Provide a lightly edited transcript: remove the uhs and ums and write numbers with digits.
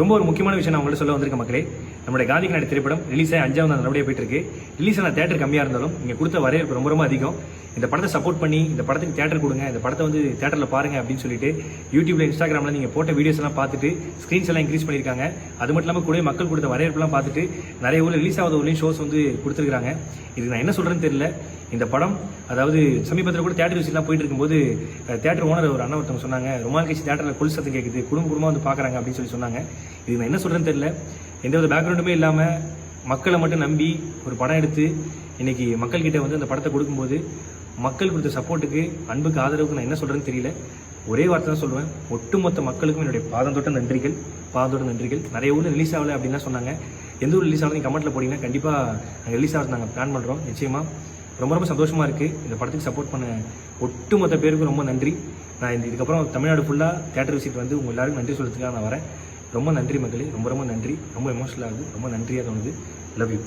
ரொம்ப ஒரு முக்கியமான விஷயம் நான் உங்கள்ட்ட சொல்ல வந்திருக்க மக்களே. நம்மளுடைய காந்தி கண்ணாடி திரைப்படம் ரிலீஸ் ஆகி 5வது நாள் நல்லபடியாக போயிட்டு இருக்கு. ரிலீஸ் ஆன தேட்டர் கம்மியாக இருந்தாலும் நீங்கள் கொடுத்த வரவேற்பு ரொம்ப ரொம்ப அதிகம். இந்த படத்தை சப்போர்ட் பண்ணி இந்த படத்துக்கு தேட்டர் கொடுங்க, இந்த படத்தை வந்து தேட்டரில் பாருங்க அப்படின்னு சொல்லிட்டு யூடியூப்ல இன்ஸ்டாகிராமில் நீங்கள் போட்ட வீடியோஸ் எல்லாம் பார்த்துட்டு ஸ்க்ரீன்ஸ் எல்லாம் இன்க்ரீஸ் பண்ணியிருக்காங்க. அது மட்டும் இல்லாமல் கூட மக்கள் கொடுத்த வரவேற்பெல்லாம் பார்த்துட்டு நிறைய ஊரில் ரிலீஸ் ஆகாத ஊர்லேயும் ஷோஸ் வந்து கொடுத்துருக்காங்க. இதுக்கு நான் என்ன சொல்கிறேன்னு தெரியல. இந்த படம் அதாவது சமீபத்தில் கூட தேட்டர் விசிட்லாம் போயிட்டு இருக்கும்போது தேட்டர் ஓனர் ஒரு அண்ணன் ஒருத்தவங்க சொன்னாங்க, ரொம்ப நாள் கழிச்சு தேட்டரில் கொல் சத்தம் கேட்குது, குடும்பமாக வந்து பார்க்குறாங்க அப்படின்னு சொல்லி சொன்னாங்க. இது நான் என்ன சொல்கிறேன்னு தெரியல. எந்த ஒரு பேக்ரவுண்டுமே இல்லாமல் மக்களை மட்டும் நம்பி ஒரு படம் எடுத்து இன்னைக்கு மக்கள்கிட்ட வந்து அந்த படத்தை கொடுக்கும்போது மக்கள் கொடுத்த சப்போர்ட்டுக்கு, அன்புக்கு, ஆதரவுக்கு நான் என்ன சொல்கிறேன்னு தெரியல. ஒரே வார்த்தை தான் சொல்லுவேன், ஒட்டுமொத்த மக்களுக்கும் என்னுடைய பாதம் தொட்ட நன்றிகள். நிறைய ஊரில் ரிலீஸ் ஆகலை அப்படின்லாம் சொன்னாங்க. எந்த ஊர் ரிலீஸ் ஆகலை நீங்கள் கமெண்ட்டில் போட்டிங்கன்னா கண்டிப்பாக நாங்கள் ரிலீஸ் ஆகிறது நாங்கள் பிளான் பண்ணுறோம். நிச்சயமாக ரொம்ப ரொம்ப சந்தோஷமாக இருக்குது. இந்த படத்துக்கு சப்போர்ட் பண்ண ஒட்டுமொத்த பேருக்கும் ரொம்ப நன்றி. நான் இதுக்கப்புறம் தமிழ்நாடு ஃபுல்லாக தேட்டர் விசிட் வந்து உங்கள் எல்லாருக்கும் நன்றி சொல்கிறதுக்காக நான் வரேன். ரொம்ப நன்றி மக்களே, ரொம்ப ரொம்ப நன்றி. ரொம்ப எமோஷனலாக இருக்குது, ரொம்ப நன்றியாக தோணுது. Love you.